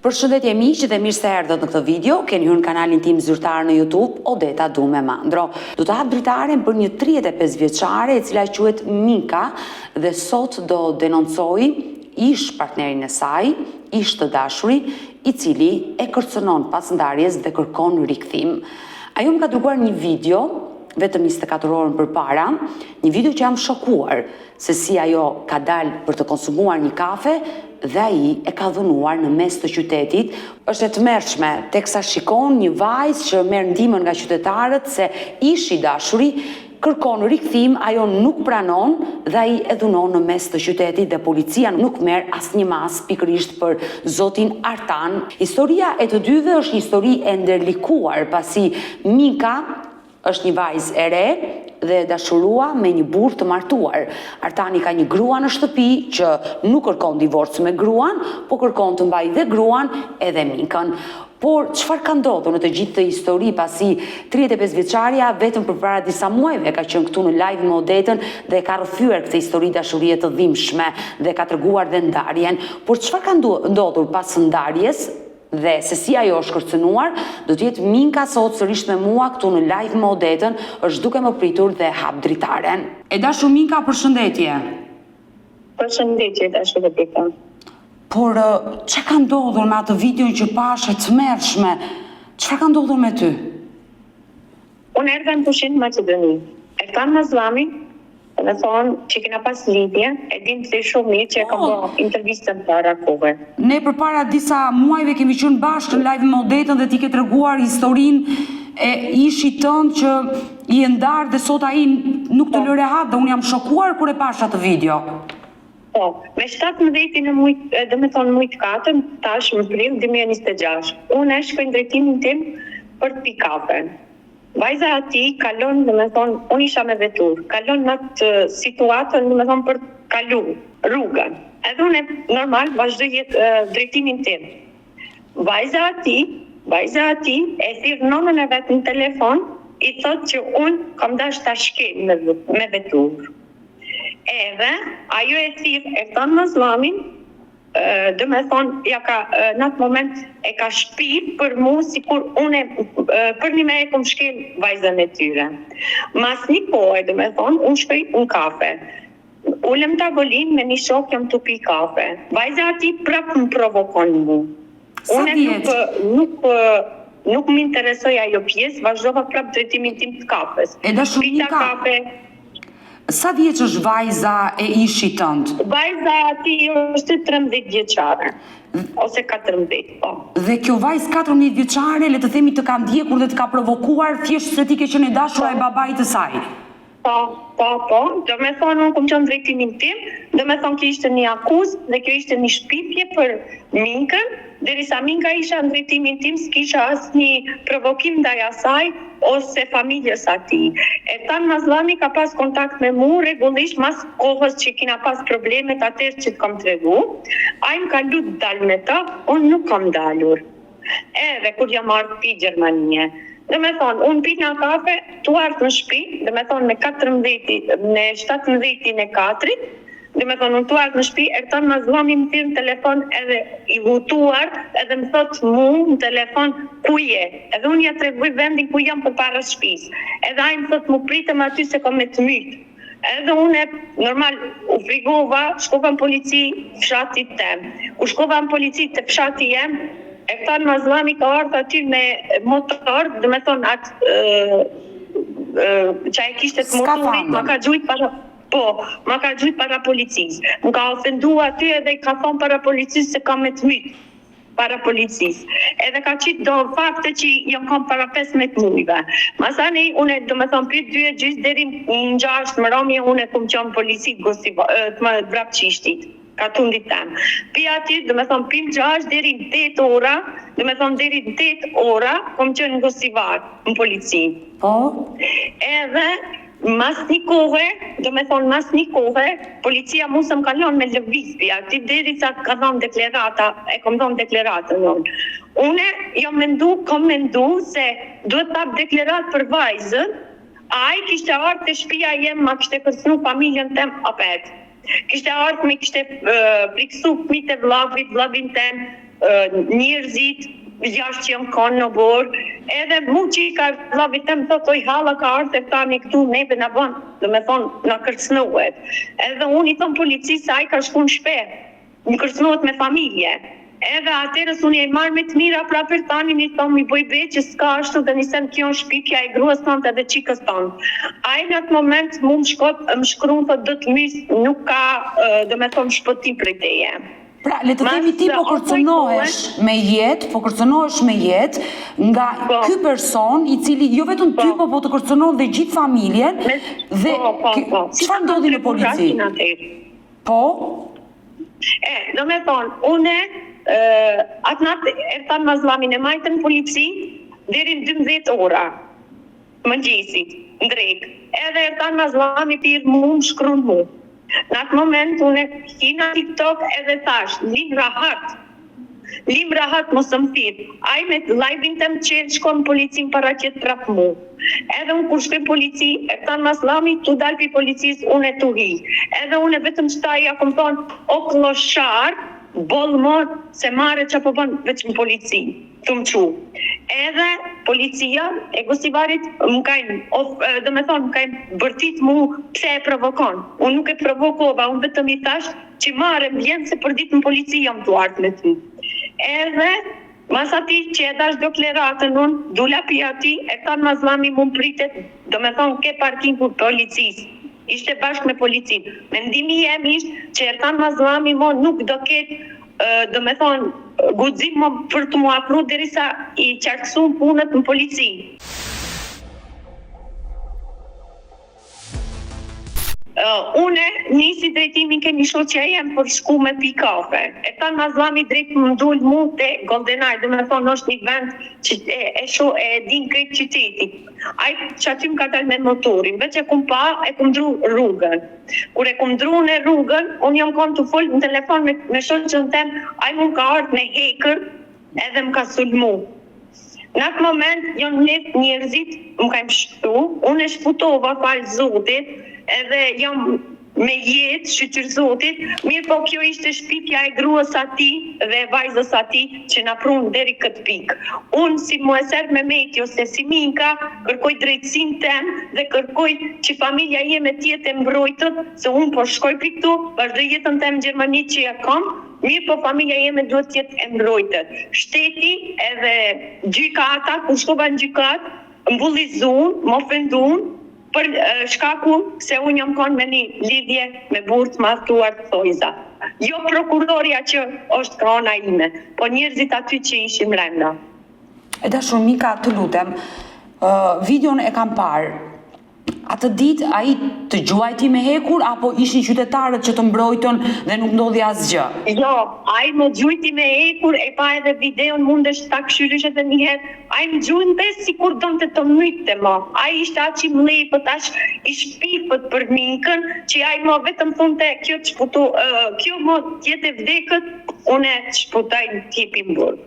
Përshëndetje miq dhe mirë se erdhët në këtë video. Keni hyrë në kanalin tim zyrtar në YouTube, Odeta Dume Mandro. Do të hap dritaren për një 35 vjeçare e cila quhet Minka dhe sot do denoncoj ish partnerin e saj, ish të dashuri, i cili e kërcënon pas ndarjes dhe kërkon rikthim. Ajo më ka dërguar një video vetëm 24 orën përpara, një video që jam shokuar se si ajo ka dalë për të konsumuar një kafe dhe ai e ka dhunuar në mes të qytetit. Është e tmerrshme teksa shikon një vajzë që merr ndihmën nga qytetarët se ishi dashuri kërkon rikthim, ajo nuk pranon dhe ai e dhunon në mes të qytetit dhe policia nuk merr asnjë mas pikërisht për zotin Artan. Historia e të dyve është një histori e ndërlikuar pasi Minka është një vajzë e re dhe dashurua me një burr të martuar. Artani ka një grua në shtëpi që nuk kërkon divorc me gruan, po kërkon të mbajë dhe gruan edhe Minkën. Por çfarë ka ndodhur në të gjithë këtë histori pasi 35 vjeçaria vetëm përpara disa muajve ka qenë këtu në live me Odetën dhe ka rrëfyer këtë histori dashurie të dhimbshme dhe ka treguar dhe ndarjen. Por çfarë ka ndodhur pas ndarjes dhe se si ajo është kërcënuar, do të jetë Minka sot sërish me mua këtu në live me Odetën, është duke më pritur dhe hap dritaren. E dashur Minka, përshëndetje. Përshëndetje, dashur Odeta. Por çka ka ndodhur me atë video që pash e tmerrshme? Çfarë ka ndodhur me ty? Unë erdha në pushim në Maqedoni. E kam Mazllami, me thonë që kena pas lidhje, e din të shumë mirë që e kam bërë intervistën para kohë. Ne përpara disa muajve kemi qenë bashkë në live me Odetën dhe ti ke treguar historinë e ishit tënd që i e ndarë dhe sot ai nuk të lë rehat dhe unë jam shokuar kur e pash atë video. Po, me 17 në mujt, dhe me thonë mujt 4, tash më prill 2026. Unë e shkoj në drejtimin tim për të pi kafe. Vajza ati kalon, dhe me thonë, unë isha me vetur, kalon në atë situatën, dhe me thonë, për kalu rrugën. Edhe unë normal vazhdoj drejtimin tim. Vajza ati e thirr nonën e vet në telefon, i thot që unë kam dash ta shkel me vetur. Edhe ajo e thirr e thon Mazllamin, dhe me thonë, në atë moment e ka shpir për mu si kur unë për një me e kom shkel vajzën e tyre. Mas një kohë, dhe me thonë, unë shkoj në kafe. Ullëm tavolin me një shok jam të pi kafe. Vajza ati prap më provokon mu. Unë nuk më interesoj ajo pjesë, vazhdova prap drejtimin tim të kafes. E dashur Minka, sa vjeç është vajza e ishit tënd? Vajza ati është 13 vjeçare, ose 14, po. Dhe kjo vajzë 14 vjeçare, le të themi të ka ndjekur dhe të ka provokuar thjesht se ti ke qenë e dashura e babait të saj. Po, do me thonë unë kom qenë drejtimin tim, do me thonë kjo ishte një akuzë dhe kjo ishte një shpifje për Minkën, derisa Minka isha në drejtimin tim, s'kisha asnjë provokim ndaj asaj ose familjes atij. E tanë Mazllami ka pas kontakt me mu rregullisht mas kohës që kina pas problemet atëherë që të kam tregu. Ai më ka lutë dal me ta, unë nuk kam dalur. Edhe kur jam ardhur pi Gjermanie. Dhe me thonë, unë pit në kafe, tu ardhë në shpi, dhe me thonë, në 17 e 4, dhe me thonë, unë tu ardhë në shpi, e rëtanë Mazllami më thirë në telefon edhe i vutuar, edhe më thotë mu në telefon ku je, edhe unë ja treguj vendin ku jam për para shpis, edhe ai më thotë mu pritëm aty se kom me të mytë. Edhe unë normal u frigova, shkova në polici fshatit tem. Ku shkova në polici të fshati jem, e këta në Mazllami ka ardhë aty me motor, dhe me thonë atë që e kishte të motorit, ma ka gjujt para policisë. Më ka ofendu aty edhe i ka thonë para policisë se ka me të mytë para policisë. Edhe ka qitë do fakte që jam kam para 15 mujve. Masani, unë do me thonë pyet 2:30 deri në 6 mëromje, unë kom qenë polici të më vrapçishtit. Ka tundit tem. Pi aty, dhe me thonë, pim 6 deri në 8 ora, dhe me thonë, deri në 8 ora, kom qenë në Gosivar, në polici. Po? Edhe, mas një kohë, policia mu se më kalon me lëviz pi aty, deri sa ka thonë deklerata, e kom thonë deklaratën unë. Une, kom mendu se duhet tap deklarat për vajzën, a i kishte ardhë të shpia jem, ma kishte kërcënu familjen tem apet. Kishte ardhë me kishte priksu fëmijët e vllabit, vllabin tem, njerëzit jashtë që jam kanë në borë, edhe mu që i ka vllavi tem thot oj halla ka ardhur e tani këtu neve na bën, do me thonë na kërcënohet. Edhe unë i thon policisë se ai ka shku në shtëpi, më kërcënohet me familje. Edhe atërës unë e marrë me të mira prapër tani një thonë mi bëj be që s'ka ashtu dhe nisem kjo në shpipja e gruas tante dhe qikës tonë. Ai në atë moment mu më shkruan thot do të mirë nuk ka do me thonë shpëtim për teje. Pra, le të themi ti po kërcënohesh me jetë nga ky person i cili jo vetëm ty po të kërcënon dhe gjithë familjen dhe çfarë ndodhi në polici? Po? Do me thonë, une atë natë Ertan Mazllamin e majtën polici deri në 12 ora mëngjesit, në drejkë. Edhe Ertan Mazllami pirë mu më shkruan mu. Në atë moment une hina TikTok edhe thash, lim rahat mos më thirr. Ai me live-in tem që shkon policin para që të prap mu. Edhe unë kur shkoj polici, Ertan Mazllami tu dal pi policisë, unë tu hi. Edhe unë vetëm çtaj ja kom thon o kloshar, bollmor se marrë që po bën veç në polici, të më qu. Edhe policia e Gosivarit më kajnë, do me thonë, më kajnë bërtit mu pse e provokon. Unë nuk e provokova, unë vetëm i thash që marrë mbjenë se për ditë në polici jam të artë me ty. Edhe, mas ati që e dash deklaratën unë, dula pi ati, Ertan Mazllami mu më pritet, do me thonë, ke parking për policisë. Ishte bashkë me policin. Mendimi jem ishtë që Ertan Mazllami mo nuk do ketë, do me thonë, guxim mo për të mu afru derisa i qartësun punët në polici. Une nisi drejtimin ke një shoqja jem për shku me pi kafe. Ertan Mazllami drejt më ndull mu të Goldenaj, dhe me thonë është një vend që e din krejt qytetit. Ai që aty më ka dal me motorin, veç e kum pa, e kum dru rrugën. Kur e kum dru në rrugën, unë jam konë të full në telefon me shoqën tem, ai mu ka ardhë me hekër edhe më ka sulmu. Në atë moment, janë njerëzit më ka më shpëtu, unë e shputova falë Zotit, edhe jam me jetë, shqyqyr Zotit, mirë po kjo ishte shpipja e gruas ati dhe vajzës ati që na prunë deri këtë pikë. Unë si mueser me meti ose si minka, kërkoj drejtsin tem dhe kërkoj që familja jeme tjetë e mbrojtët, se unë po shkoj për këtu, vazhdo jetën tem në Gjermani që ja kam, mirë po familja jeme duhet tjetë e mbrojtët. Shteti edhe gjykata, kur shkova në gjykat, mbulli zunë, më ofendun, për shkaku se unë jam konë me një lidhje me burë të martuar të thojza. Jo prokuroria që është krona ime, po njerëzit aty që ishim mrenda. E dashur Mika, të lutem, videon e kam parë. Atë ditë ai të gjuajti me hekur apo ishin qytetarët që të mbrojtën dhe nuk ndodhi asgjë? Jo, ai më gjujti me hekur, e pa edhe videon mundesh ta këshyrysh edhe një herë. Ai më gjujnë sikur donte të myte më. Ai ishte aq i mlepët, aq i shpifët për Minkën, që ai më vetëm thonte kjo të shputu, kjo më tjetë e vdekët, unë e shputaj në tipin burë.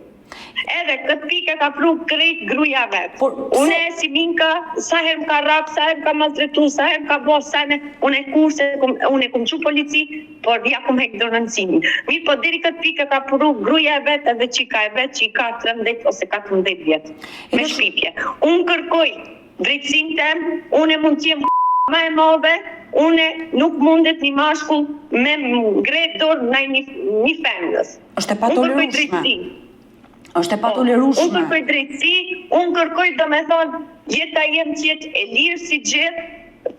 Edhe këtë pike ka pru krejt gruja vetë. Une si Minka, sa her më ka rap, sa her më ka mazretu, sa her më ka bo, sa her unë e kurse, unë e kum qu polici, por ja kum hek dërëndësimin. Mirë, po deri këtë pike ka pru gruja vetë edhe qika e vetë që i ka 13 ose 14 vjetë. Me shpipje. Unë kërkoj drejtsin tem, unë mund t'jem ma e madhe, unë nuk mundet një mashkull me ngret dorë në një femnës. Është e patolerueshme. Është e patolerueshme. Unë kërkoj drejtësi, unë kërkoj do me thonë jeta jem që jetë e lirë si gjithë,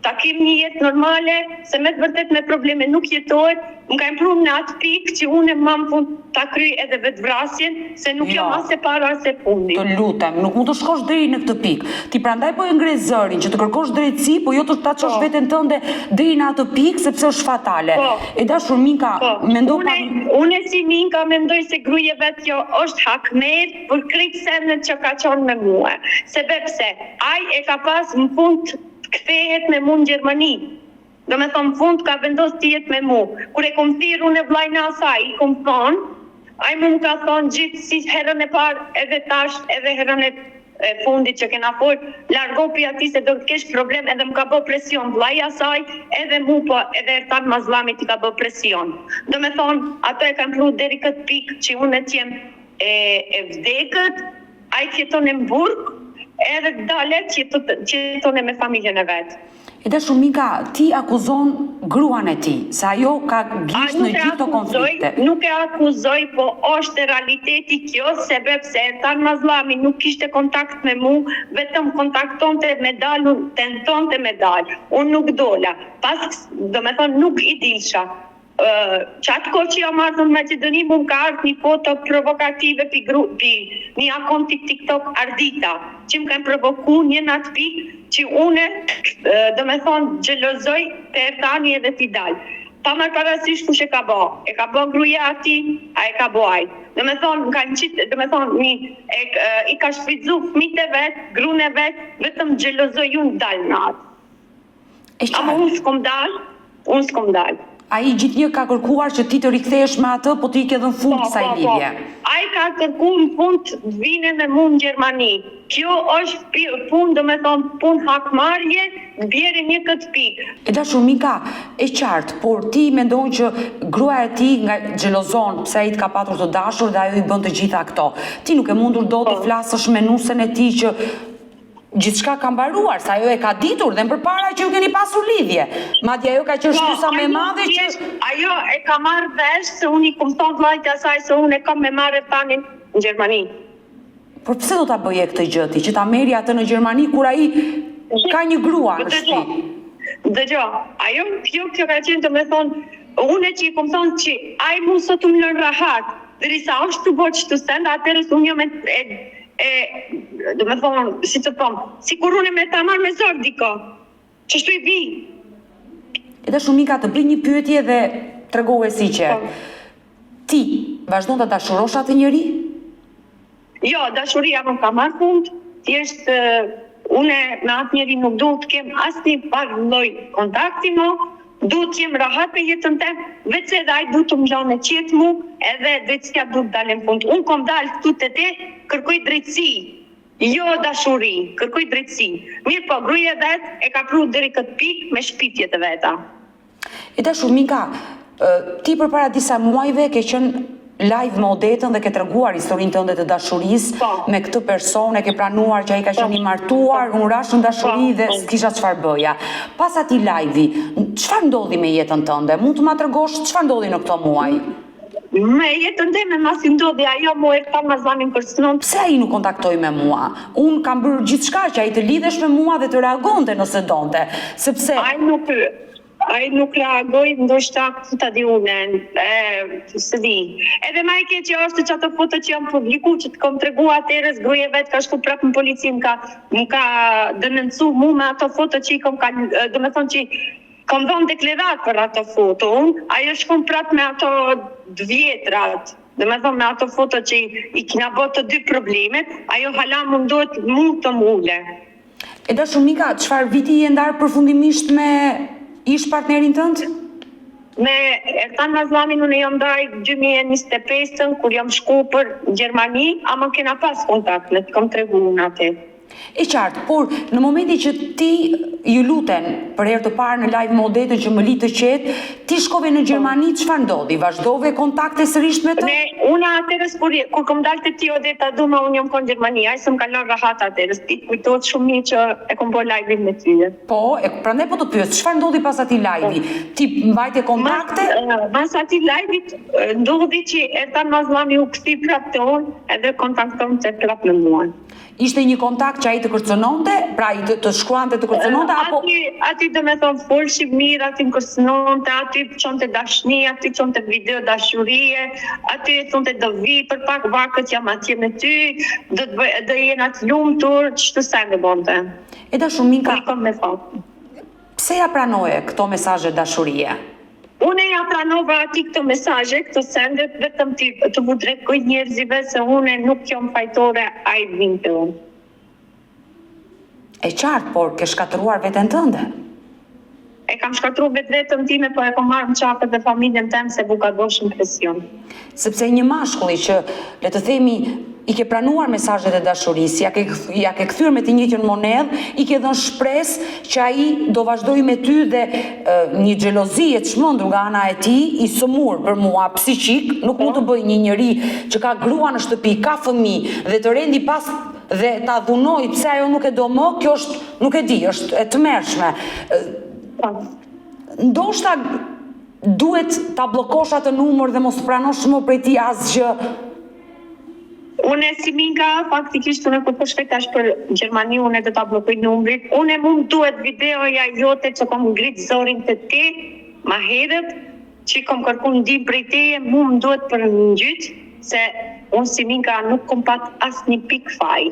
takim një jetë normale, se me të vërtet me probleme nuk jetohet, më ka impru në atë pikë që unë e më fund ta kry edhe vetë vrasjen, se nuk jam as e para as e fundi. Të lutem, nuk mund të shkosh deri në këtë pikë. Ti prandaj po e ngre zërin që të kërkosh drejtësi, po jo të ta çosh veten tënde deri në atë pikë sepse është fatale. E dashur Minka, mendo pa unë si Minka mendoj se gruaja vet kjo është hakmer për krejt semnet që ka qenë me mua. Sepse ai e ka pas në fund kthehet me mu në Gjermani. Do me thonë fund ka vendos të jetë me mu. Kur e kom thirë unë e vlajna asaj, i kom thonë, ai mu më ka thonë gjithë si herën e parë edhe tash edhe herën e fundit që kena folë, largo për ati se do të kesh problem edhe më ka bë presion vlaja asaj, edhe mu po edhe Ertan Mazllami ti ka bë presion. Do me thonë, ato e kam pru deri këtë pikë që unë e t'jem e vdekët, ai jeton në Burg, edhe dalet jeton me familjen e vet. E dashur Mika, ti akuzon gruan e ti, se ajo ka gisht në gjithë të konflikte. Nuk e akuzoj, po është realiteti kjo, sepse Ertan Mazllami nuk kishte kontakt me mu, vetëm kontaktonte me dal, tentonte me dal. Unë nuk dola, nuk i dilsha. Qatë kohë që jam ardhur në Maqedoni, më ka ardhur një foto provokative pi një akont TikTok Ardita, që më kanë provoku një natë pikë që une, gjelozoj të Ertani edhe t'i dal. Pa marrë parasysh kush e ka bo. E ka bo gruaja ati, a e ka bo aj. I ka shfrytzu fëmijët e vet, gruan e vet, vetëm gjelozoj unë dal në atë. Ama unë s'kom dal. Ai gjithnjë ka kërkuar që ti të rikthesh me atë, po ti ke dhënë fund kësaj lidhje. Ai ka kërkuar në fund të vine me mua në Gjermani. Kjo është punë hakmarrje, bjerë një këtë pikë. E dashur Mika, e qartë, por ti mendon që gruaja e ti nga xhelozon pse ai të ka patur të dashur dhe ajo i bën të gjitha këto. Ti nuk e mundur dot të flasësh me nusen e ti që gjithçka ka mbaruar, sa ajo e ka ditur dhe përpara që ju keni pasur lidhje. Madje ajo ka qenë shtysa më e madhe që ajo e ka marrë vesh se unë i kam thonë vllajt e saj se unë e kam me marrë Ertanin në Gjermani. Por pse do ta bëje këtë gjë ti, që ta merri atë në Gjermani kur ai ka një grua në shtëpi? Dëgjoj, ajo kjo ka qenë unë që i kam thonë që ai mu sot më lën rahat, derisa është të bëj çtu send, atëherë unë jam si të thonë, si kur unë me ta marrë me zor diko, që shtu i bi. E dashur Mika, të bëj një pyetje dhe tregoje si që ti vazhdon të dashurosh atë njeri? Jo, dashuria nuk ka marrë fund, thjesht une me atë njeri nuk duhet të kem asnjë farë lloj kontakti më, duhet të jem rahat me jetën tem, veç edhe ai duhet të më lanë qetë mu, edhe drejtësia duhet të dalë në fund. Unë kom dalë këtu te, kërkoj drejtësi, jo dashuri, kërkoj drejtësi. Mirë po, gruaja vet e ka pru deri këtë pikë me shpifjet e veta. E dashur Mika, ti përpara disa muajve ke qenë live me Odetën dhe ke treguar historinë tënde të dashurisë me këtë person, e ke pranuar që ai ka qenë i martuar, unë rash në dashuri dhe s'kisha çfarë bëja. Pas atij live-i, çfarë ndodhi me jetën tënde? Mund të ma tregosh çfarë ndodhi në këto muaj? Me jetën time masi ndodhi ajo mu Ertan Mazllamin kërcënon. Pse ai nuk kontaktoi me mua? Unë kam bërë gjithçka që ai të lidhesh me mua dhe të reagonte nëse donte, sepse ai nuk reagoi, ndoshta ta di unë, se di. Edhe më e keq është që ato foto që janë publiku, që të kam treguar atëherës, gruaja vet ka shku prapë në polici, më ka denoncu mua me ato foto që i kam që kam dhënë deklarat për ato foto. Ajo shkon prapë me ato vjetrat. Me ato foto që i kina bërë të dy problemet, ajo hala mundohet mund të mule. E dashur Mika, çfarë viti je ndarë përfundimisht me ish partnerin tënd? Me Ertan Mazllamin unë jam ndarë 2025 kur jam shku për Gjermani, ama kena pas kontakt, ne të kam tregu unë atë. E qartë, por në momenti që ti ju luten për herë të parë në live me Odetën që më li të qetë, ti shkove në Gjermani, çfarë ndodhi? Vazhdove kontakte sërish me të? Unë atëherës kur kom dalë te ti Odeta Duma, unë jam kon në Gjermani, ai s'm kalon rahat atëherës. Ti kujtohet shumë mirë që e kom bërë live-in me ty. Po, prandaj po të pyes, çfarë ndodhi pas atij live-i? Ti mbajte kontakte? Pas atij live-it ndodhi që Ertan Mazllami u kthi prapë te unë edhe kontaktonte prapë me mua. Ishte një kontakt që ai të kërcënonte, pra ai të shkruante të kërcënonte apo aty do me thonë folshi mirë, aty më kërcënonte, aty çonte dashni, aty çonte video dashurie, aty thonte do vi për pak vakët jam atje me ty, do jena të lumtur, ç'të sa më bonte. E dashur Mika, pse ja pranoje këto mesazhe dashurie? Unë ja pranova ati këto mesazhe, këto sendet, vetëm të mu drekoj njerëzive se unë nuk jam fajtore, a i vinë të unë. E qartë, por ke shkatëruar veten tënde? E kam shkatëruar vetëm time, po e kam marrë në qafët dhe familjen tem se bu ka bosh impresion. Sepse një mashkulli që, le të themi, i ke pranuar mesazhet e dashurisë, ja ke kthyer me të njëjtën monedhë, i ke dhënë shpresë që ai do vazhdojë me ty dhe një xhelozi e çmendur nga ana e tij, i sëmur për mua psiqik, nuk mund të bëj një njeri që ka grua në shtëpi, ka fëmijë dhe të rendi pas dhe ta dhunoj pse ajo nuk e do më, kjo është, nuk e di, është e tmerrshme. Ndoshta duhet ta bllokosh atë numër dhe mos pranosh më prej tij asgjë. Unë si Minka, faktikisht unë kur po shkoj tash për Gjermani, unë do ta bllokoj numrin. Unë mund duhet videoja jote që kam ngrit zorin të ti, ma herët, që kam kërkuar ndihmë prej teje, mund duhet për ngjyt, se unë si Minka nuk kam pat asnjë pikë faj.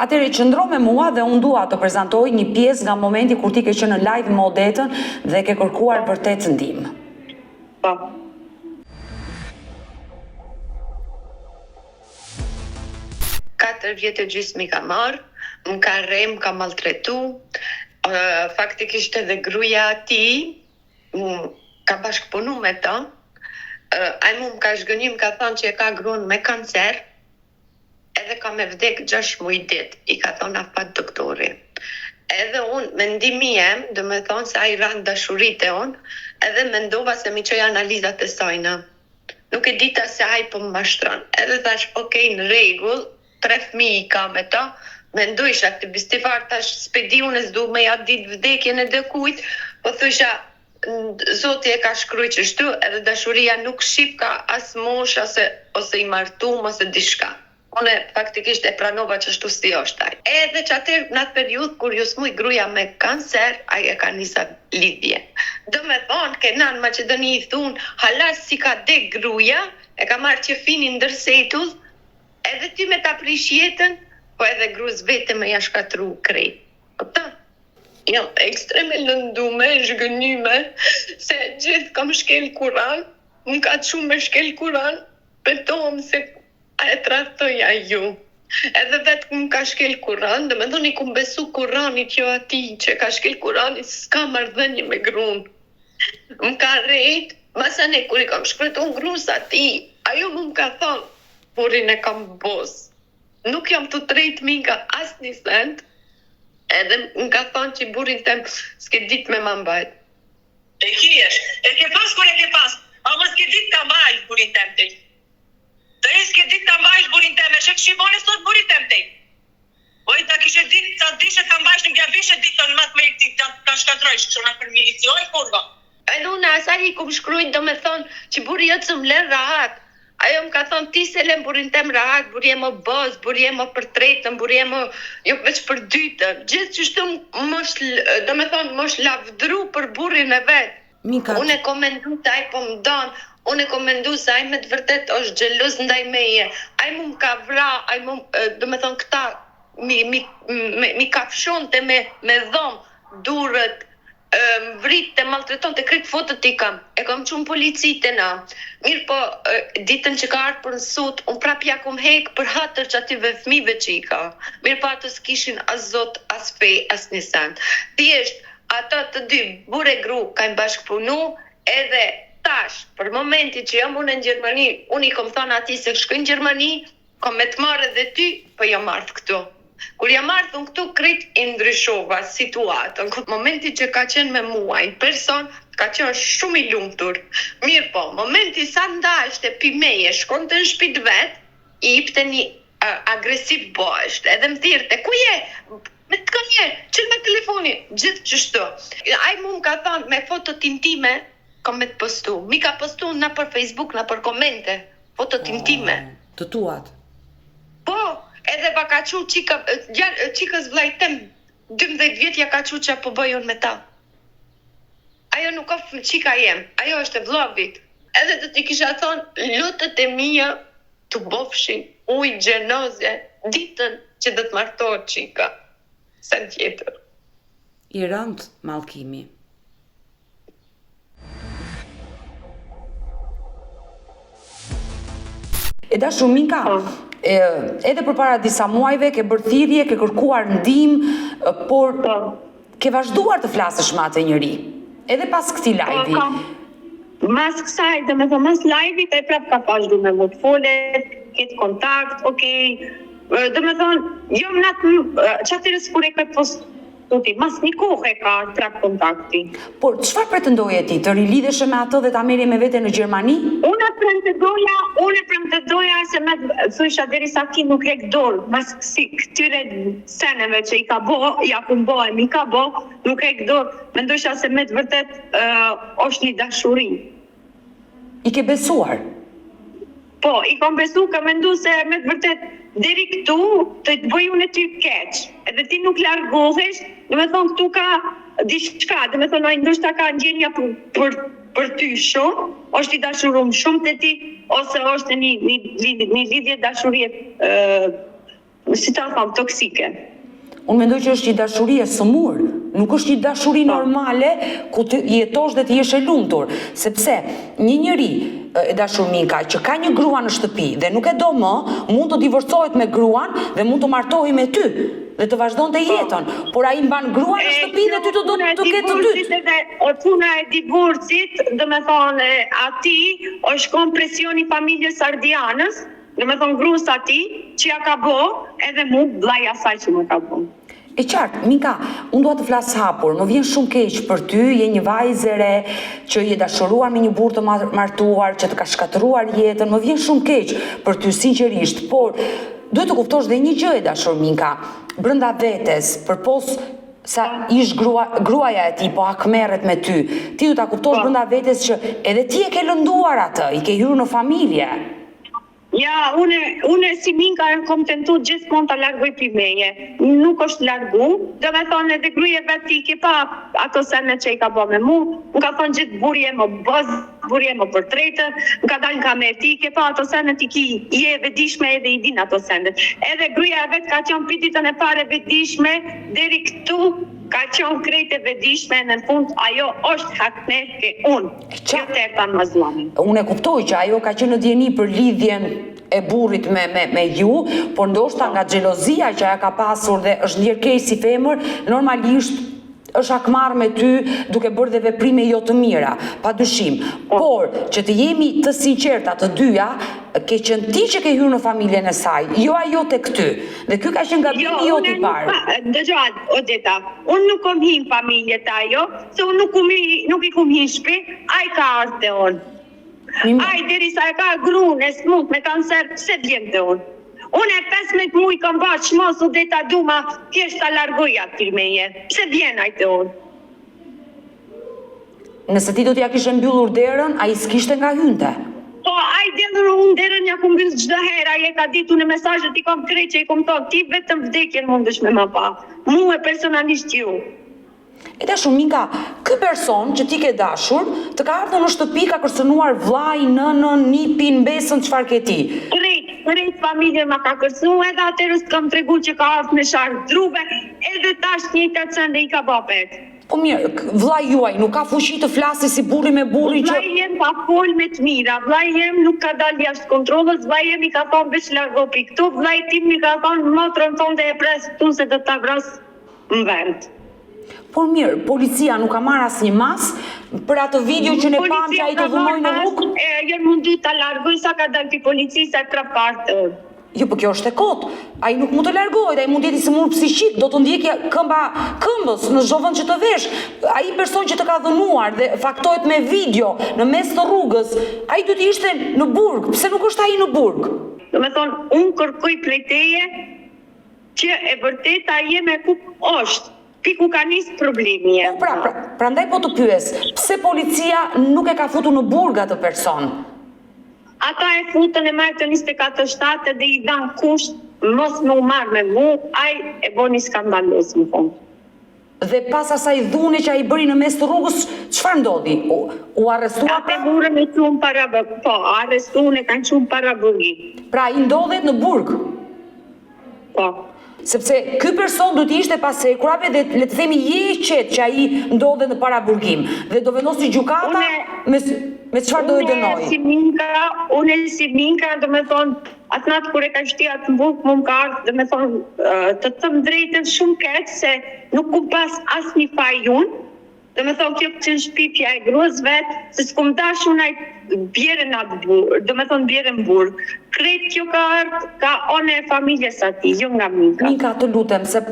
Atëherë qëndro me mua dhe unë dua të prezantoj një pjesë nga momenti kur ti ke qenë në live me Odetën dhe ke kërkuar vërtet ndihmë. Po. 4 vjetë e gjysmë ka marrë, më ka rrem, ka maltretu, faktikisht edhe gruaja ati, ka bashkëpunu me ta, ai mu më ka zhgënjim, ka thonë që e ka gruan me kancer, edhe ka me vdek 6 muaj ditë, i ka thonë afat doktori. Edhe unë, mendimi jem, dhe me thonë se ai ranë dashurite unë, edhe mendova se mi qoj analizat e sajna. Nuk e dita se ai po më mashtron. Edhe thash, okej, në rregull, 3 fëmijë i ka me ta, mendojsha të bistifar tash spedi unë s'du me ja ditë vdekjen e dëkujt, po thusha, Zoti e ka shkruaj që shtu, edhe dashuria nuk shqip ka as mosh, ose i martum, ose diçka. Unë faktikisht e pranova që shtu si është ai. Edhe që atër në atë periudhë kur ju smuj gruaja me kancer, ai e ka nisa lidhje. Do me thonë, ke nanë Maqedoni i thunë, halas si ka dek gruaja, e ka marrë që fini ndërsetull, edhe ty me ta prish jetën, po edhe gruz vete me ja shkatru krejt. Këta? Jam ekstreme lëndume, zhgënyme, se gjithë kam shkel Kur'an, më ka shumë me shkel Kur'an, betohem se a e trahtoja ju. Edhe vetë më ka shkel Kur'an, dhe me dhoni ku më besu Kur'anit jo ati, që ka shkel Kur'anit s'ka marrëdhënie me gruan. Më ka rejt, masane kur i kam shkretu në grus ati, ajo më ka thonë, burin e kam bos. Nuk jam të trejt Minka as një sent, edhe më ka thonë që burin tem s'ke dit me ma mbajt. E ke pas kur e ke pas, a më s'ke dit ta mbajt burin tem tej. Të e s'ke dit ta mbajt burin tem, e shek shibone sot burin tem tej. Oj, ta kishe dit, ta dishe ta mbajt në gjabishe ditën matë me i këti, ta shkatrojsh, këshona për milicioj, kurva. E nuna, asaj i kum shkrujt do me thonë që buri jëtë së më len rahat. Ajo më ka thonë, ti se lem burin tem rahat, buri e më bëz, buri e më për tretën, buri e më, jo veç për dytën. Gjithë që shtu do me thonë, më lavdru për burin e vetë. Unë e komendu se aj po më donë, unë e komendu se aj me të vërtet është gjeluz ndaj meje. Aj mu më ka vra, aj mu, do me thonë, këta mi kafshon të me dhomë, durët, vrit të maltreton të kretë fotot i kam. E kam qunë policite na. Mirë po, ditën që ka ardhë për në sot, unë prap ja kom hekë për hatër që atyve fmive që i ka. Mirë po atës kishin as zot, as fej, as një sen. Thjesht, ata të dy, bure gru, kajnë bashkëpunu, edhe tash, për momenti që jam unë në Gjermani, unë i kom thonë ati se shkoj në Gjermani, kom me të marrë edhe ty, po jam ardhë këtu. Kur jam ardhë unë këtu krejt i ndryshova situatën, në momenti që ka qenë me mua, një person ka qenë shumë i lumtur. Mirë po, momenti sa ndashte pi meje, shkon të në shpit vetë, i ipte një agresiv bësht, edhe më thirte, ku je? Me të kam njerë, qëllë me telefoni, gjithë qështu. Aj mu më ka thonë, me fotot intime, kam me të postu. Mi ka postu na për Facebook, na për komente, fotot intime. Të tuat? Po, edhe pa ka qu qikës vlajtem 12 vjet ja ka qu që po bëjon me ta. Ajo nuk ofë qika jem, ajo është e vllavit. Edhe të ti kisha thonë, lutët e mija të bofshin ujë gjenoze ditën që dhe të martohet qika. Sa tjetër. I rënd mallkimi. E dashur Minka, edhe përpara disa muajve ke bërë thirrje, ke kërkuar ndihmë, por ke vazhduar të flasësh me atë njeri. Edhe pas këtij live-i. Mas kësaj, dhe me thë mas live-it, e prap ka vazhdu me më të folet, ketë kontakt, do me thonë, jo më natë, që atërës kur e ka postuti, mas një kohë e ka trak kontakti. Por, çfarë pretendoje ti, të rilidheshe me atë dhe ta merje me vete në Gjermani? Unë pretendoja se me thusha derisa ki nuk hek dorë, mas si këtyre seneve që i ka bo, ja ku mbojmë, i ka bo, nuk hek dorë, mendojsha se me të vërtet është një dashuri. I ke besuar? Po, i kom besu, ka mendu se me të vërtet deri këtu të të bëj unë e ty keq, edhe ti nuk largohesh, do me thonë këtu ka diçka, do me thonë ndoshta ka ndjenja për ty shumë, është i dashurum shumë të ti, ose është një lidhje dashurie, si ta thonë, toksike. Unë mendoj që është një dashuri e sëmur, nuk është një dashuri normale ku të jetosh dhe të jesh e lumtur, sepse një njeri e dashur Minka që ka një grua në shtëpi dhe nuk e do më, mund të divorcohet me gruan dhe mund të martohej me ty dhe të vazhdonte jetën, por ai mban gruan në shtëpi dhe ty të do të ketë të dytë. Puna e divorcit, do me thonë, ati është kom presioni familjes sardianës, do me thonë grus ati, që ja ka bo, edhe mu blaja saj që më ka bo. E qartë, Minka, unë dua të flas hapur, më vjen shumë keq për ty, je një vajzë e re që je dashuruar me një burr të martuar, që të ka shkatëruar jetën, më vjen shumë keq për ty sinqerisht, por duhet të kuptosh dhe një gjë e dashur Minka, brenda vetes, përpos sa ish gruaja e ti po akmerret me ty, ti du ta kuptosh brenda vetes që edhe ti e ke lënduar atë, i ke hyrë në familje. Ja, une si Minka e kom tentu gjithmonë të largoj pi meje. Nuk është largu, do me thonë edhe gruje vetë ti ke pa ato sene që i ka bo me mu, më ka thonë gjithë burje më bëz, burje më përtrejtë, më ka dalë në kamerë ti ke pa ato sene ti ki je vedishme edhe i din ato sene. Edhe gruja vetë ka qenë pititën e pare vedishme, deri këtu ka qenë krejt e vedishme, në fund ajo është hakne ke unë, që të erta në mazluamin. Unë e kuptoj që ajo ka qenë në djeni për lidhjen e burrit me ju, por ndoshta nga xhelozia që ajo ka pasur dhe është ndjerkej si femër, normalisht është akmarr me ty duke bërë dhe veprime jo të mira, padyshim. Por që të jemi të sinqerta të dyja, ke qenë ti që ke hyrë në familjen e saj, jo ajo tek ty. Dhe ky ka qenë gabimi jo i parë. Dëgjoj, Odeta, unë nuk kom hin familje të ajo, se unë nuk i kom hin shpi, ai ka ardhur te unë. Ai derisa e ka gruan e smut me kancer, pse vjen te unë? Unë e 15 muaj kam bërë mos Odeta duma, thjesht ta largoj aty me jetë. Pse vjen ai te unë? Nëse ti do t'ja kishe mbyllur derën, ai s'kishte nga hynte. Po, ai delur unë derën ja ku mbyll çdo herë, ai e ka ditur në mesazhet i kam krejt që i kam thonë, ti vetëm vdekjen mundesh me më pa. Mua personalisht ju. E dashur Minka, ky person që ti ke dashur, të ka ardhur në shtëpi, ka kërcënuar vllai, nënën, nipin, besën, çfarë ke ti? Krejt familje ma ka kërcënu, edhe atërës kam tregu që ka ardhur me sharë drube, edhe tash njëjta cënde i ka bapet. Po mirë, vllai juaj nuk ka fuqi të flasë si burri me burrin që... Vllai jem ka fol me të mira, vllai jem nuk ka dalë jashtë kontrollës, vllai jem i ka thonë veç largo pi këtu, vllai tim i ka thonë motrën tonë e pres këtu se do ta vras në vend. Por mirë, policia nuk ka marrë asnjë mas për atë video që ne pam që ai të dhunoi në rrugë? Jërë mundu ta largoj sa ka dalë pi policisë e trapartë. Jo, po kjo është e kotë. Ai nuk mund të largohet, ai mund të jetë i smur psiqik, do të ndjekë këmbës në çdo vend që të vesh. Ai person që të ka dhunuar dhe faktohet me video në mes të rrugës, ai duhet të ishte në burg. Pse nuk është ai në burg? Do me thonë, unë kërkoj prej teje që e vërteta jeme ku është. Piku ka nisë problemi e. Prandaj po të pyes, pse policia nuk e ka futur në burg atë person? Ata e futën e marrë të 24/7 dhe i dan kusht, mos më u marrë me mu, ai e boni skandalës më fund. Dhe pas asaj dhune që ai bëri në mes të rrugës, çfarë ndodhi? U arrestua? Atë burën e qunë para, po, arrestuan e kanë qunë para burgit. Pra ai ndodhet në burg? Po. Sepse ky person do të ishte pas sekurave dhe le të themi je i qetë që ai ndodhet në paraburgim dhe do vendosi gjykata me çfarë do e dënoj. Unë si Minka, do me thonë, atë natë kur e ka shti atë burg, më ka ardhur, do me thonë, të thëmë drejtën shumë keq se nuk ku pas asnjë faj unë, Dhe me thonë, kjo që në shpipja e gruas vetë, se s'kom dash unë ajtë bjerën atë burë, dhe me thonë bjerën burë. Kretë kjo ka ardhë, ka one e familjes ati, jo nga Minka. Minka, të lutem, se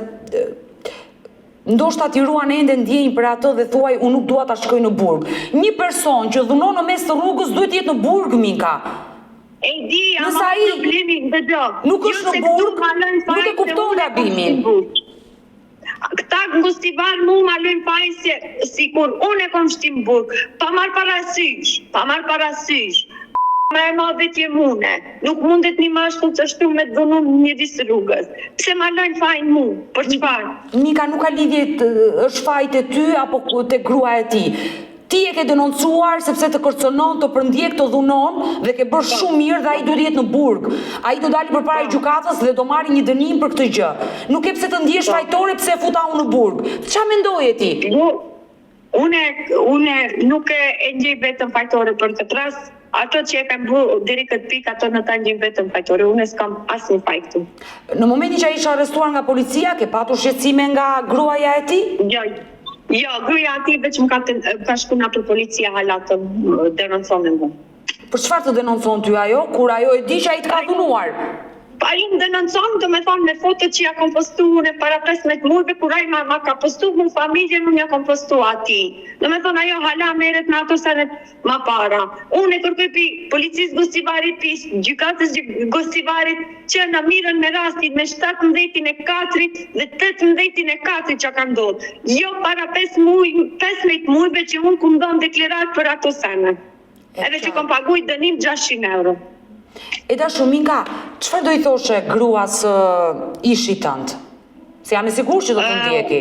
ndoshta ti ruan ende ndjenjë për atë dhe thuaj unë nuk dua ta shkoj në burg. Një person që dhunon në mes të rrugës duhet jetë në burg, Minka. E di, ama Nësa ai problemin dhe do. nuk është në burg, nuk e kupton gabimin. Këta ngustivar mu ma lojnë fajnë se sikur unë e kom shtim burg, pa marrë parasysh. Ma e madhe t'je mune, nuk mundet një mashkull të shtu me dhunun një disë rrugës. Pse ma lojnë fajnë mu, për çfarë? Mika, nuk ka lidhje është fajt e ty apo të grua e ti. Ti e ke denoncuar sepse të kërcënon, të përndjek, të dhunon dhe ke bërë shumë mirë dhe ai duhet jetë në burg. Ai do dalë përpara gjykatës dhe do marrë një dënim për këtë gjë. Nuk e pse të ndjesh fajtore pse e futa unë në burg. Çfarë mendoje ti? Une nuk e ndjej vetëm fajtore për këtë rast. Ato që e kam bërë deri këtë pikë, ato në ta ndjej vetëm fajtore. Une s'kam asnjë faj këtu. Në momentin që ai isha arrestuar nga policia, ke patur shqetësime nga gruaja e tij? Jo, gruaja e tij vetëm ka shkuar nga policia hala të denoncon mua. Për çfarë të denoncon ty ajo, kur ajo e di që ai të ka dhunuar? Pa i më denoncon, do me thonë me fotot që ja kom postu unë para 15 muajve, kur ai ma ka postu mu familjen, unë ja kom postu ati. Do me thonë ajo hala meret në ato sanet ma para. Unë e kërkoj pi policisë Gostivarit, pi gjykatës Gostivarit, që në mirën me rastin me 17/4 dhe 18/4 që ka ndodhë. Jo para 15 muajve që unë kum dhënë deklarat për ato sanet. Edhe që kom paguaj dënim 600 euro. E dashur Minka, çfarë do i thoshe gruas ishit tënd? Se jam e sigurt që do të ndjeki.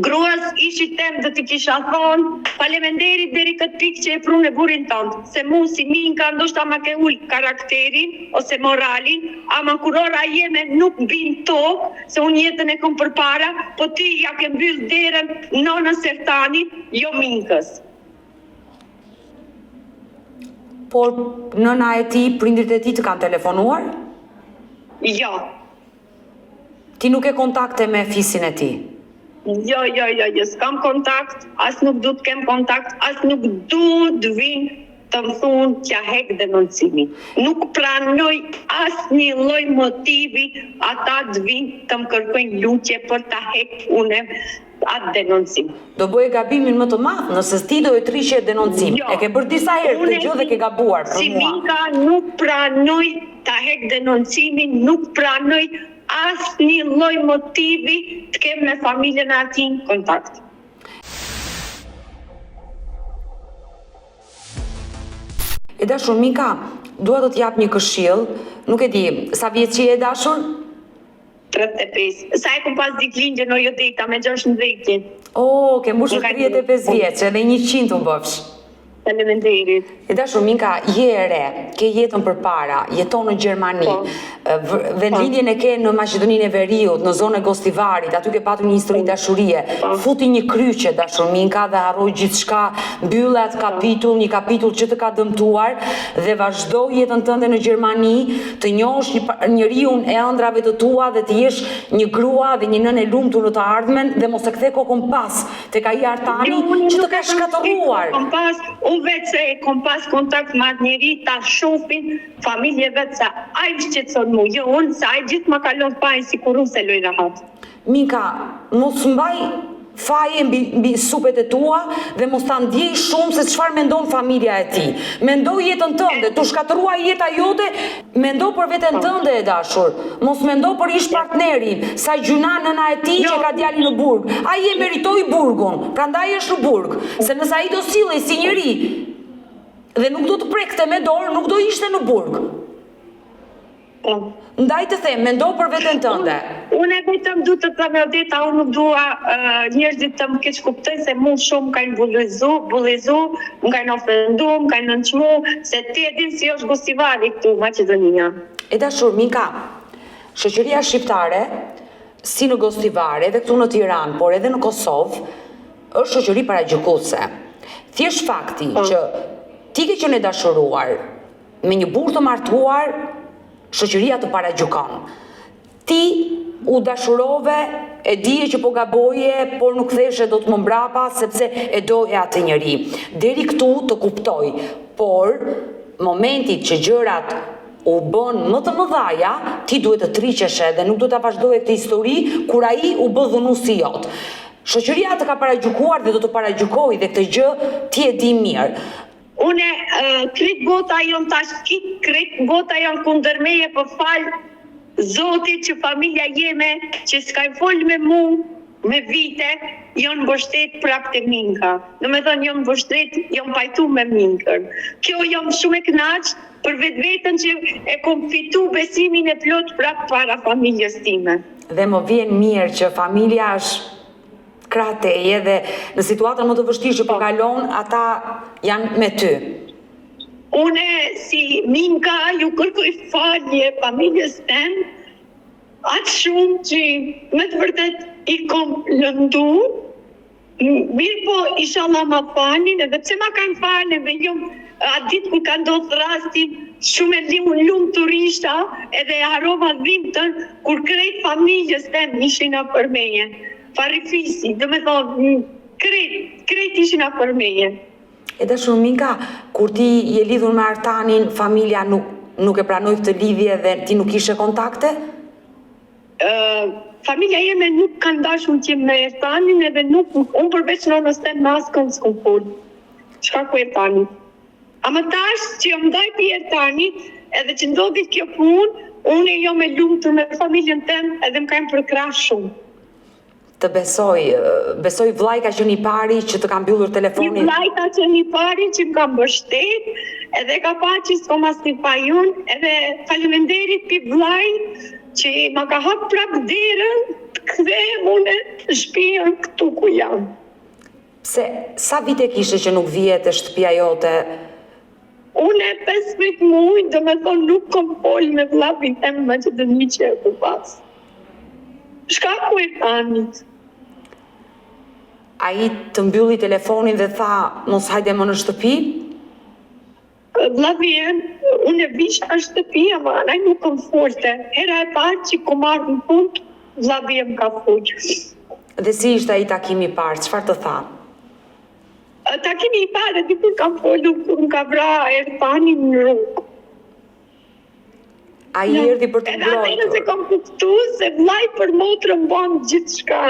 Gruas ishit tem do t'i kisha thonë, faleminderit deri këtë pikë që e prunë e burin tënd, se mu si Minka ndoshta ma ke ul karakterin ose moralin, ama kurora jeme nuk bin tokë, se unë jetën e kom përpara, po ti ja ke mbyll derën nonës Sertanit, jo Minkës. Por nëna e ti, prindrit e ti të kanë telefonuar? Jo. Ti nuk e kontakte me fisin e ti? Jo, s'kam kontakt, as nuk du të kem kontakt, as nuk du të vinë të më thunë që hek denoncimin. Nuk pranoj as një lloj motivi ata të vinë të më kërkojnë lutje për ta hek une atë denoncim. Do bëje gabimin më të madh nëse ti do e trishe denoncim. Jo. E ke bërë disa herë këtë gjë dhe ke gabuar për si mua. Minka nuk pranoj ta hek denoncimin, nuk pranoj as një lloj motivi të kem me familjen e atij kontakt. E dashur Minka, dua të t'jap një këshill, nuk e di, sa vjeç je e dashur? 35. Sa e ku pas diklindje në Jodita me 16. Oh, ke mbushur 35 vjeç, edhe 100 u bëfsh. Faleminderit. E dashur Minka, je e re, ke jetën përpara, jeton në Gjermani, vendlindjen e ke në Maqedoninë e Veriut, në zonën e Gostivarit, aty ke patur një histori dashurie. Futi një kryqe dashur Minka dhe harroj gjithçka, mbyll atë kapitull, një kapitull që të ka dëmtuar dhe vazhdo jetën tënde në Gjermani, të njohësh njeriu e ëndrave të tua dhe të jesh një grua dhe një nënë e lumtur në të ardhmen dhe mos e kthe kokën pas tek ai Artani që të ka shkatërruar. Unë vetë se e kom pas kontakt me atë njeri, ta shofin familje vetë se a i shqetëson mu, jo unë, se a i gjithë ma kalon fajnë si kur unë se loj rahat. Minka, mos mbaj faje mbi supet e tua dhe mos ta ndjej shumë se çfarë mendon familja e tij. Mendo jetën tënde, tu shkatërrua jeta jote, mendo për veten tënde e dashur. Mos mendo për ish partnerin, sa gjuna nëna e tij që ka djalin në burg. Ai e meritoi burgun, prandaj është në burg. Se nëse ai do sillej si njeri dhe nuk do të prekte me dorë, nuk do ishte në burg. Ndaj të them, mendo për veten tënde. Unë e vetëm du të them Odeta, unë nuk dua njerëzit të më keq kuptojnë se mu shumë kanë bullizu, më kanë ofendu, më kanë nënçmu, se ti e din si është Gostivari këtu Maqedonia. E dashur Minka, shoqëria shqiptare, si në Gostivari dhe këtu në Tiranë, por edhe në Kosovë, është shoqëri paragjykuese. Thjesht fakti që ti ke qenë e dashuruar me një burr të martuar, shoqëria të paragjykon. Ti u dashurove, e dije që po gaboje, por nuk theshe do të më mbrapa, sepse e doje atë njeri. Deri këtu të kuptoj, por momentit që gjërat u bën më të mëdhaja, ti duhet të triqeshe dhe nuk do të vazhdoje këtë histori kur ai u bë dhunuesi jot. Shoqëria të ka paragjykuar dhe do të paragjykojë dhe këtë gjë ti e di mirë. Une, kretë bota jonë tash kretë bota jonë kundër meje për falë Zotit që familja jeme që s'ka i folë me mu me vite, jonë mbështet prap të Minka. Në me thënë jonë mbështet, jonë pajtu me Minkën. Kjo jonë shumë e knaqë për vetën që e kom fitu besimin e plot prap para familjes time. Dhe më vjen mirë që familja është krah teje dhe në situatën më të vështirë që po kalon, ata janë me ty. Une si Minka ju kërkoj falje familjes tem, atë shumë që me të vërtet i kom lëndu, mirë po inshallah ma falin, edhe pse ma kanë falin dhe jo atë ditë kur ka ndodhur rasti shumë e lumë të rishta edhe harova dhimtën kur krejt familjes tem ishin a për meje. Farifisi, dhe me thonë, krejt ishin a për meje. E dashur Minka, kur ti je lidhur me Artanin, familja nuk e pranoi këtë lidhje dhe ti nuk ishe kontakte? Familja jeme nuk kanë dashur që me Artanin edhe nuk, unë përveç nënës tem me askën s'kom folë. Çka ku Artani? Ama tash që jam ndaj për Artanit, edhe që ndodhi kjo punë, unë jam e lumtur me familjen tem edhe më kanë përkrah shumë. Të besoj vllai ka qenë i pari që të ka mbyllur telefonin. Vllai ka qenë i pari që më ka mbështet, edhe ka pa që s'kom as një pajun, edhe faleminderit pi vllai që ma ka hap prap derën, të kthehem unë në shtëpinë këtu ku jam. Pse, sa vite kishe që nuk vije te shtëpia jote? Unë 15 muaj, do me thonë nuk kom fol me vllapin tem me që të miqe e për pas. Shka ku e Tanit? Ai të mbylli telefonin dhe tha, mos hajde më në shtëpi? Vllapin, unë e visha në shtëpi, ama ai nuk kom folte. Hera e parë që kom ardhur në punë, vllapin më ka folë. Dhe si ishte ai takimi i parë, çfarë të tha? Takimi i parë, dikur kam folur, më ka vra Ertanin në rrugë. Ai erdhi për të ngrohtur. Atëherë se kam kuptu se vllai për motrën bën gjithçka.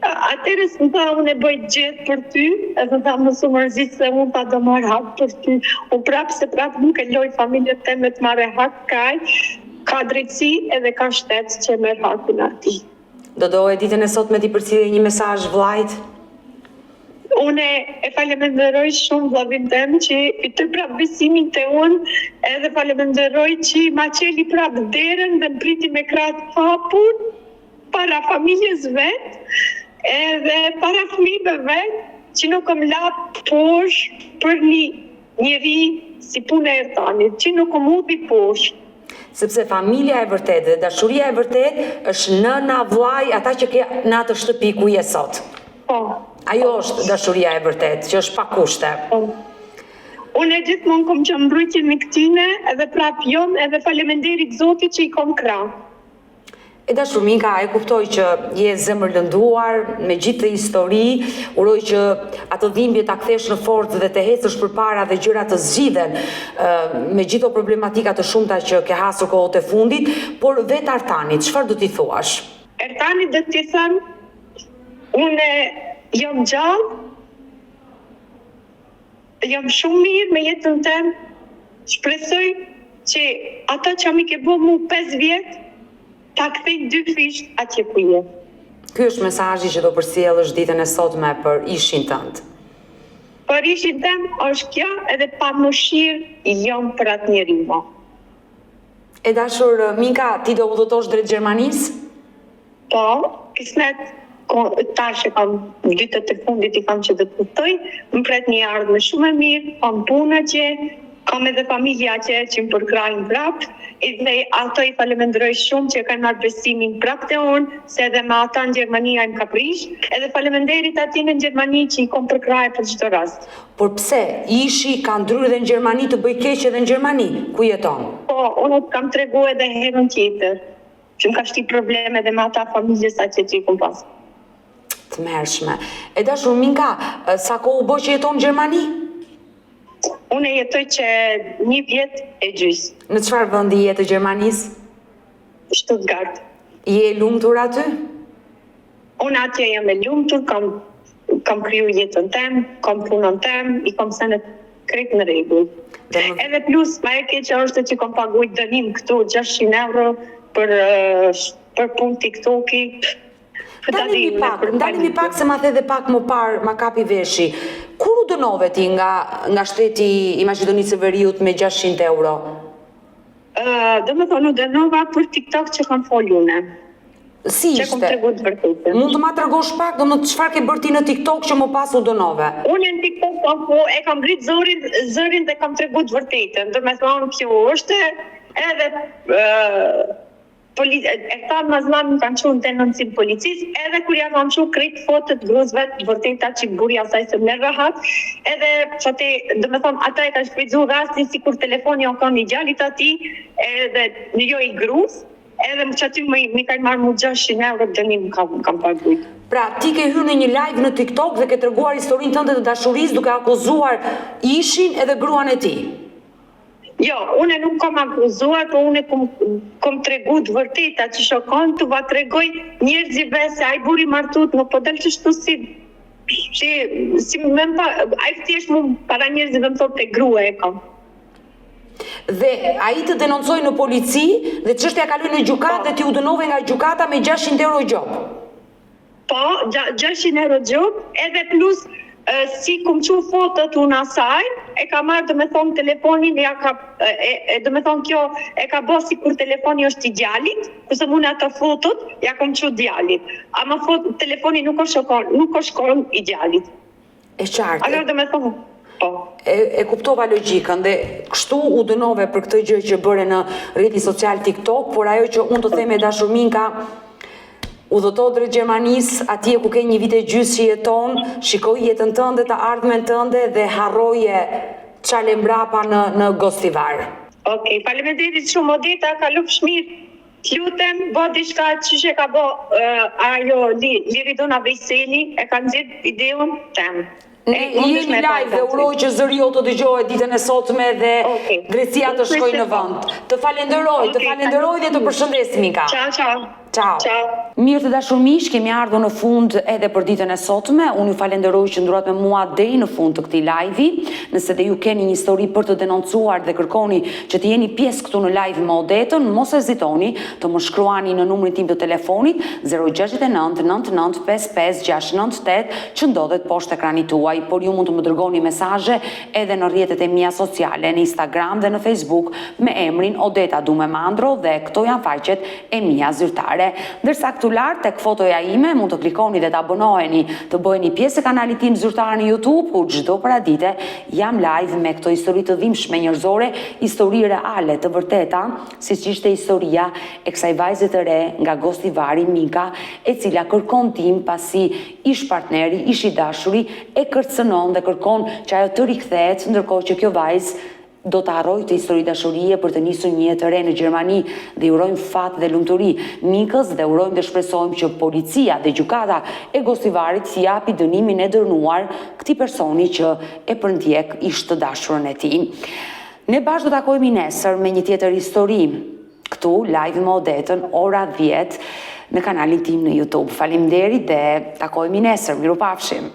Atëherë s'm tha unë e bëj gjithë për ty, edhe tha mos u mërzit se unë ta do marr hak për ty. Unë prap nuk e loj familjen time të marrë hak ka drejtësi edhe ka shtet që merr hakun atij. Do doje ditën e sotme ti përcjellje një mesazh vllait? Une e faleminderoj shumë vllabin tem që i të prap besimin te unë, edhe faleminderoj që ma qeli prap derën dhe më priti me kratë hapur para familjes vetë, edhe para fëmijëve vetë, që nuk më lapë posh për një njeri si punë e Ertanit, që nuk më udhi posh. Sepse familja e vërtet dhe dashuria e vërtet është nëna, vllai, ata që ke në atë shtëpi ku je sot. Po. Ajo është dashuria e vërtet, që është pa kushte. Unë e gjithmonë kom që mbrojtje me këtyne, edhe prap jom, edhe faleminderit Zotit që i kom krah. E dashur Minka, e kuptoj që je zemër lënduar me gjithë të histori, uroj që atë dhimbje ta kthesh në forcë dhe të ecësh përpara dhe gjërat të zgjidhen me gjithë problematika të shumta që ke hasur kohët e fundit, por vetë Artanit, çfarë do t'i thuash? Artanit do t'i them, unë jam gjallë, jam shumë mirë me jetën tem, shpresoj që ata që mi ke bo mu 5 vjetë, ta kthej 2 fisht atje ku je. Ky është mesazhi që do përcjellësh ditën e sotme për ishin tënd. Për ishin tem është kjo edhe pa mëshirë jam për atë njeri mo. E dashur Minka, ti do udhëtosh drejt Gjermanisë? Po, kismet tash e kam ditët e fundit i kam që dhe të kuptoj, më pret një ardhme shumë e mirë, kam puna që, kam edhe familja që më përkrajnë prap, dhe ato i faleminderoj shumë që kanë marrë besimin prap të unë, se edhe me ata në Gjermania im ka prish, edhe faleminderit atin në Gjermani që i kom përkrajë për çdo rast. Por pse? Ishi ka ndryrë edhe në Gjermani të bëj keq edhe në Gjermani, ku jeton? Po, unë kam tregu edhe herën tjetër. që më ka shti probleme dhe me ata familjes sa që kum pas. Të mërshme. E dashur Minka, sa kohë u bë që jeton në Gjermani? Unë jetoj që 1 vjet e gjys, Në çfarë vendi je të Gjermanisë? Stuttgart. Je lumtur aty? Unë atje jam e lumtur, kam kriju jetën tem, kam punën tem, i kam senet krejt në rregull. Edhe plus, ma e keqja është që kam paguajt dënim këtu 600 euro për punë TikToki. Ndalemi pak se ma the dhe pak më parë, ma kapi veshi. Kur u dënove ti nga shteti i Maqedonisë së Veriut me 600 euro? Do me thonë, u dënova për TikTok që kam folë une. Si Që kam ishte? tregu të vërtetën. Mund të ma tregosh pak, do më çfarë ke bërë ti në TikTok që më pas u dënove? Unë në TikTok e kam ngrit zërin dhe kam tregu të vërtetën. Do me thonë, kjo është edhe e ta mazmami kanë qenë denoncim policisë, edhe kur ja kam qenë krejt fotot gruzve të vërteta që buri asaj se më rahat, edhe çati, do të them, ata e kanë shfrytzuar rastin sikur telefoni o kanë i gjallit atij, edhe jo i gruz, edhe më çati më kanë marrë mu 600 euro dënim kam paguajt. Pra, ti ke hyrë në një live në TikTok dhe ke treguar historinë tënde të dashurisë duke akuzuar ishin edhe gruan e tij. Jo, unë nuk kam akuzuar, por unë kom tregu të vërteta që shokon të va tregoj njerëzive se ai buri martut nuk po del çështu si më pa, ai thjesht më para njerëzive më thotë grua e kam. Dhe ai të denoncoi në polici dhe çështja kaloi në gjykatë dhe ti u dënove nga gjykata me 600 euro gjop. Po, 600 euro gjop, edhe plus si kum qu fotot unë asaj, e ka marrë, do me thonë, telefonin, do me thonë, kjo e ka bo si kur telefoni është i djalit, kësë mune ato fotot, ja kum qu djalit. Ama telefoni nuk është shkon i djalit. E qartë. Alo, do me thonë, po. E kuptova logjikën dhe kështu u dënove për këtë gjë që bëre në rrjeti social TikTok, por ajo që unë të them e dashur Minka, udhëto drejt Gjermanisë, atje ku ke 1 vit e gjys që jeton, shikoj jetën tënde, të ardhmen tënde dhe harroje çale mbrapa në Gostivar. Okej, faleminderit shumë Odeta, kalofsh mirë. Lutem, bo diçka që e ka bo ajo Liridona Vejseli, e ka nxjerr videon tem. Ne jemi live dhe uroj që zëri jo të dëgjohet ditën e sotme dhe drejtësia të shkojë në vend. Të falenderoj dhe të përshëndes Minka. Ciao. Mirë të dashur miq, kemi ardhur në fund edhe për ditën e sotme. Unë ju falenderoj që ndruat me mua deri në fund të këtij live-i. Nëse dhe ju keni një histori për të denoncuar dhe kërkoni që të jeni pjesë këtu në live me Odetën, mos hezitoni të më shkruani në numrin tim të telefonit 069 99 55 698 që ndodhet poshtë ekranit tuaj, por ju mund të më dërgoni mesazhe edhe në rrjetet e mia sociale, në Instagram dhe në Facebook me emrin Odeta Dumemandro dhe këto janë faqet e mia zyrtare. Ndërsa këtu lart tek fotoja ime mund të klikoni dhe të abonoheni, të bëheni pjesë e kanalit tim zyrtar në YouTube, ku çdo paradite jam live me këto histori të dhimbshme njerëzore, histori reale të vërteta, siç ishte historia e kësaj vajze të re nga Gostivari Minka, e cila kërkon tim pasi ish partneri, ish i dashuri e kërcënon dhe kërkon që ajo të rikthehet, ndërkohë që kjo vajzë do të harrojë të histori dashurie për të nisur një jetë të re në Gjermani dhe urojmë fat dhe lumturi Minkës dhe urojmë dhe shpresojmë që policia dhe gjykata e Gostivarit t'i japi dënimin e dënuar këtij personi që e përndjek ish të dashurën e tij. Ne bashkë do takohemi nesër me një tjetër histori këtu live me Odetën ora 10 në kanalin tim në YouTube. Faleminderit dhe takohemi nesër. Mirupafshim.